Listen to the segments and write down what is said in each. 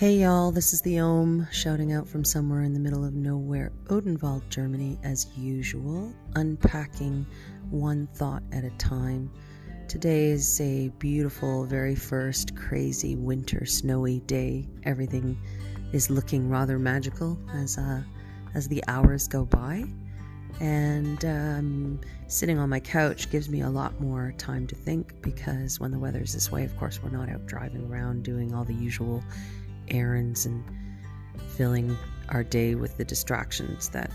Hey y'all, this is the Ohm, shouting out from somewhere in the middle of nowhere, Odenwald, Germany, as usual, unpacking one thought at a time. Today is a beautiful, very first crazy winter snowy day. Everything is looking rather magical as the hours go by. And sitting on my couch gives me a lot more time to think, because when the weather's this way, of course, we're not out driving around doing all the usual errands and filling our day with the distractions that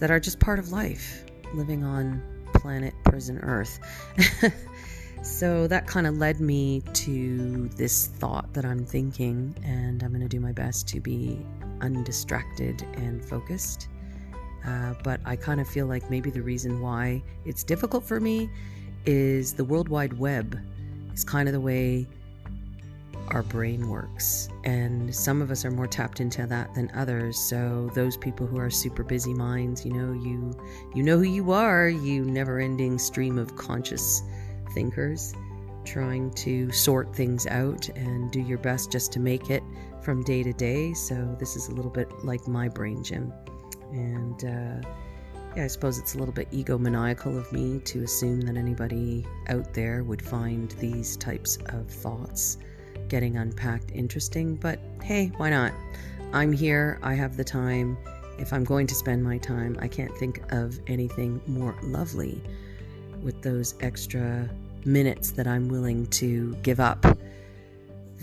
are just part of life, living on planet prison Earth. So that kind of led me to this thought that I'm thinking, and I'm going to do my best to be undistracted and focused. But I kind of feel like maybe the reason why it's difficult for me is the World Wide Web is kind of the way our brain works, and some of us are more tapped into that than others. So those people who are super busy minds, you know who you are, you never-ending stream of conscious thinkers trying to sort things out and do your best just to make it from day to day. So this is a little bit like my brain gym, and I suppose it's a little bit egomaniacal of me to assume that anybody out there would find these types of thoughts getting unpacked interesting, but hey, why not? I'm here, I have the time. If I'm going to spend my time, I can't think of anything more lovely with those extra minutes that I'm willing to give up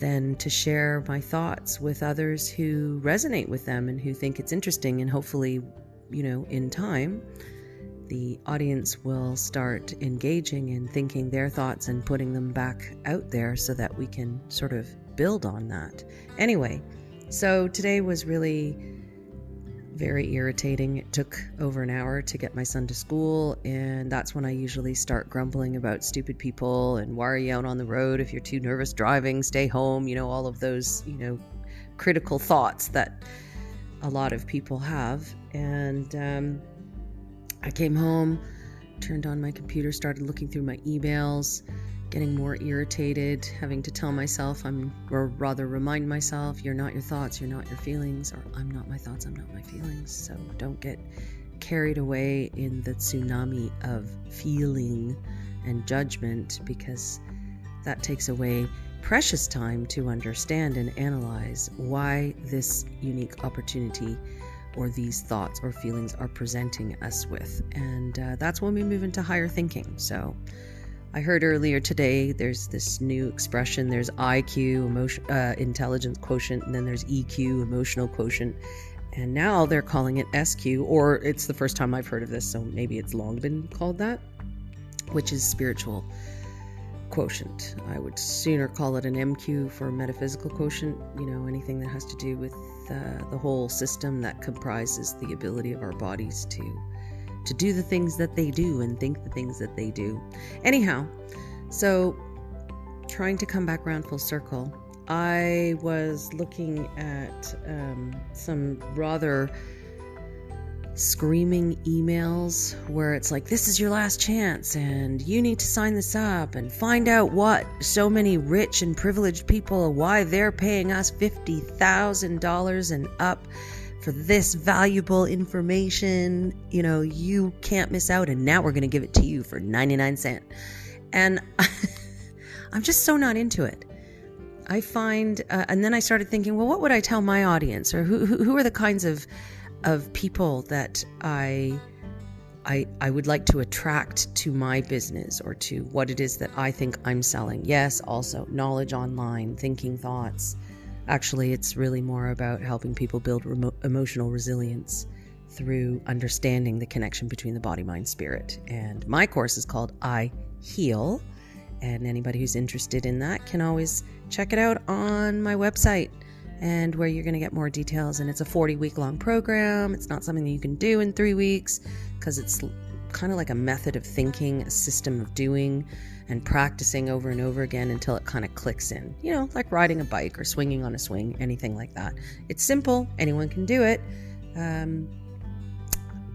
than to share my thoughts with others who resonate with them and who think it's interesting. And hopefully, in time, the audience will start engaging and thinking their thoughts and putting them back out there so that we can sort of build on that. Anyway, so today was really very irritating. It took over an hour to get my son to school, and that's when I usually start grumbling about stupid people and why are you out on the road if you're too nervous driving, stay home, all of those, critical thoughts that a lot of people have. And I came home, turned on my computer, started looking through my emails, getting more irritated, having to tell myself, or rather remind myself, you're not your thoughts, you're not your feelings, or I'm not my thoughts, I'm not my feelings. So don't get carried away in the tsunami of feeling and judgment, because that takes away precious time to understand and analyze why this unique opportunity or these thoughts or feelings are presenting us with. And that's when we move into higher thinking. So I heard earlier today, there's this new expression. There's IQ, intelligence quotient, and then there's EQ, emotional quotient. And now they're calling it SQ, or it's the first time I've heard of this, so maybe it's long been called that, which is spiritual quotient. I would sooner call it an MQ for metaphysical quotient, anything that has to do with the whole system that comprises the ability of our bodies to do the things that they do and think the things that they do. Anyhow, so trying to come back around full circle, I was looking at some rather screaming emails where it's like, this is your last chance and you need to sign this up and find out what so many rich and privileged people, why they're paying us $50,000 and up for this valuable information. You can't miss out, and now we're going to give it to you for 99 cents. And I'm just so not into it. I find, and then I started thinking, well, what would I tell my audience, or who are the kinds of people that I would like to attract to my business or to what it is that I think I'm selling. Yes, also knowledge online, thinking thoughts. Actually, it's really more about helping people build emotional resilience through understanding the connection between the body, mind, spirit. And my course is called I Heal. And anybody who's interested in that can always check it out on my website, and where you're going to get more details. And it's a 40-week long program. It's not something that you can do in 3 weeks, because it's kind of like a method of thinking, a system of doing and practicing over and over again until it kind of clicks in, like riding a bike or swinging on a swing, anything like that. It's simple. Anyone can do it.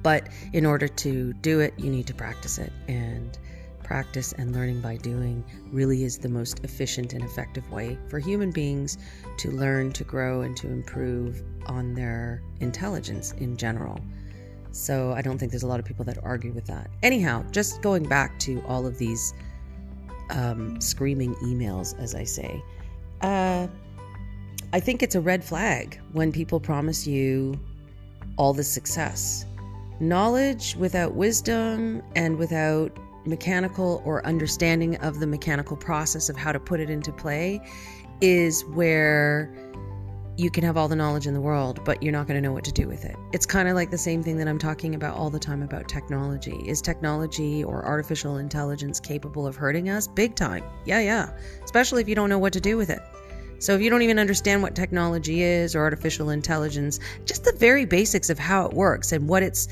But in order to do it, you need to practice it. And practice and learning by doing really is the most efficient and effective way for human beings to learn, to grow, and to improve on their intelligence in general. So I don't think there's a lot of people that argue with that. Anyhow, just going back to all of these screaming emails, as I say, I think it's a red flag when people promise you all the success. Knowledge without wisdom and without mechanical or understanding of the mechanical process of how to put it into play is where you can have all the knowledge in the world, but you're not going to know what to do with it. It's kind of like the same thing that I'm talking about all the time about technology. Is technology or artificial intelligence capable of hurting us? Big time. Yeah. Especially if you don't know what to do with it. So if you don't even understand what technology is or artificial intelligence, just the very basics of how it works and what its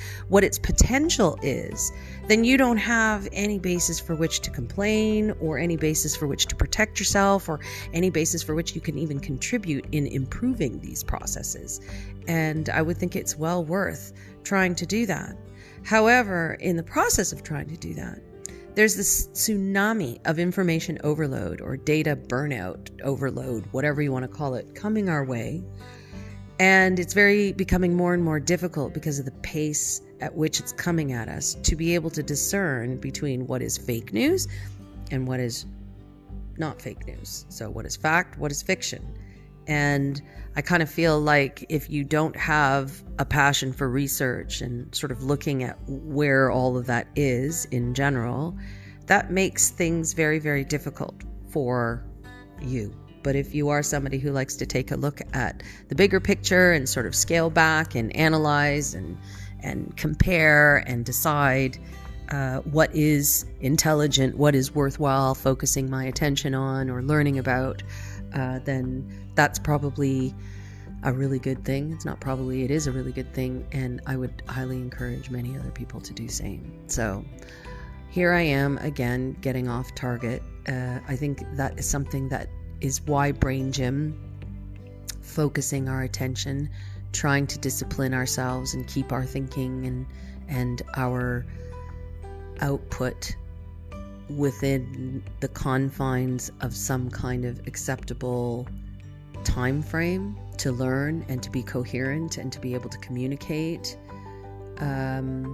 potential is, then you don't have any basis for which to complain or any basis for which to protect yourself or any basis for which you can even contribute in improving these processes. And I would think it's well worth trying to do that. However, in the process of trying to do that, there's this tsunami of information overload or data burnout overload, whatever you want to call it, coming our way. And it's becoming more and more difficult because of the pace at which it's coming at us to be able to discern between what is fake news and what is not fake news. So what is fact, what is fiction? And I kind of feel like if you don't have a passion for research and sort of looking at where all of that is in general, that makes things very, very difficult for you. But if you are somebody who likes to take a look at the bigger picture and sort of scale back and analyze and compare and decide what is intelligent, what is worthwhile focusing my attention on or learning about, then that's probably a really good thing. It is a really good thing, and I would highly encourage many other people to do same. So here I am again getting off target. I think that is something that is why Brain Gym, focusing our attention, trying to discipline ourselves and keep our thinking and our output within the confines of some kind of acceptable time frame to learn and to be coherent and to be able to communicate. And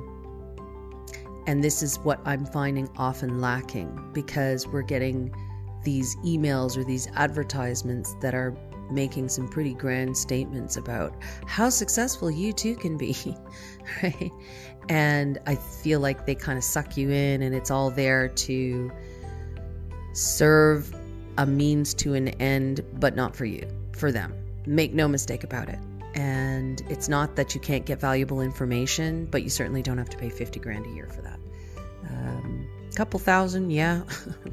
this is what I'm finding often lacking, because we're getting these emails or these advertisements that are making some pretty grand statements about how successful you too can be, right? And I feel like they kind of suck you in, and it's all there to serve a means to an end, but not for you, for them. Make no mistake about it. And it's not that you can't get valuable information, but you certainly don't have to pay $50,000 a year for that. Couple thousand, yeah,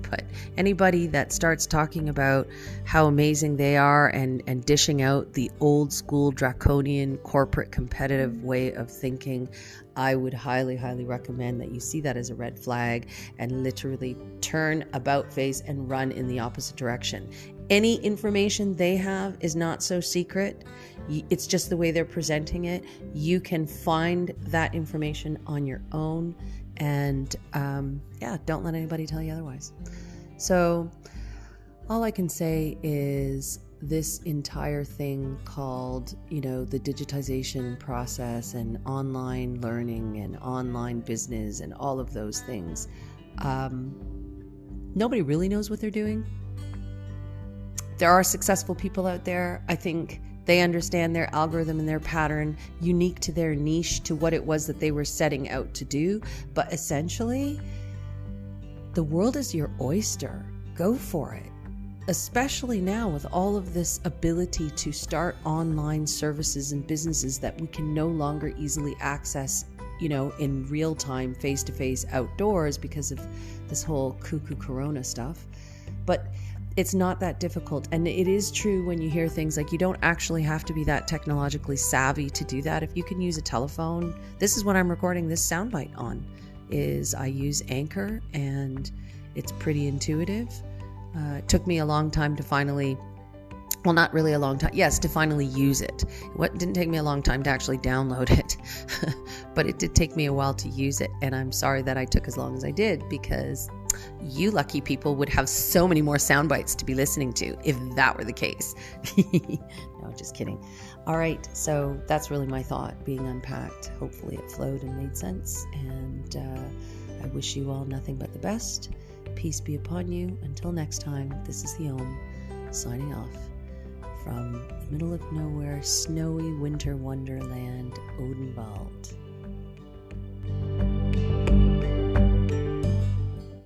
but anybody that starts talking about how amazing they are and dishing out the old school draconian corporate competitive way of thinking, I would highly, highly recommend that you see that as a red flag and literally turn about face and run in the opposite direction. Any information they have is not so secret. It's just the way they're presenting it. You can find that information on your own. And don't let anybody tell you otherwise. So all I can say is this entire thing called, the digitization process and online learning and online business and all of those things, nobody really knows what they're doing. There are successful people out there. I think they understand their algorithm and their pattern, unique to their niche, to what it was that they were setting out to do. But essentially, the world is your oyster. Go for it. Especially now with all of this ability to start online services and businesses that we can no longer easily access, in real time, face-to-face, outdoors because of this whole cuckoo corona stuff. But it's not that difficult. And it is true when you hear things like you don't actually have to be that technologically savvy to do that. If you can use a telephone, this is what I'm recording this soundbite on, is I use Anchor, and it's pretty intuitive. It took me a long time to finally, well, not really a long time, yes, to finally use it. It didn't take me a long time to actually download it, but it did take me a while to use it. And I'm sorry that I took as long as I did, because You lucky people would have so many more sound bites to be listening to if that were the case. No, just kidding. All right, so that's really my thought being unpacked. Hopefully it flowed and made sense, and I wish you all nothing but the best. Peace be upon you. Until next time, this is the Om signing off from the middle of nowhere, snowy winter wonderland, Odenwald.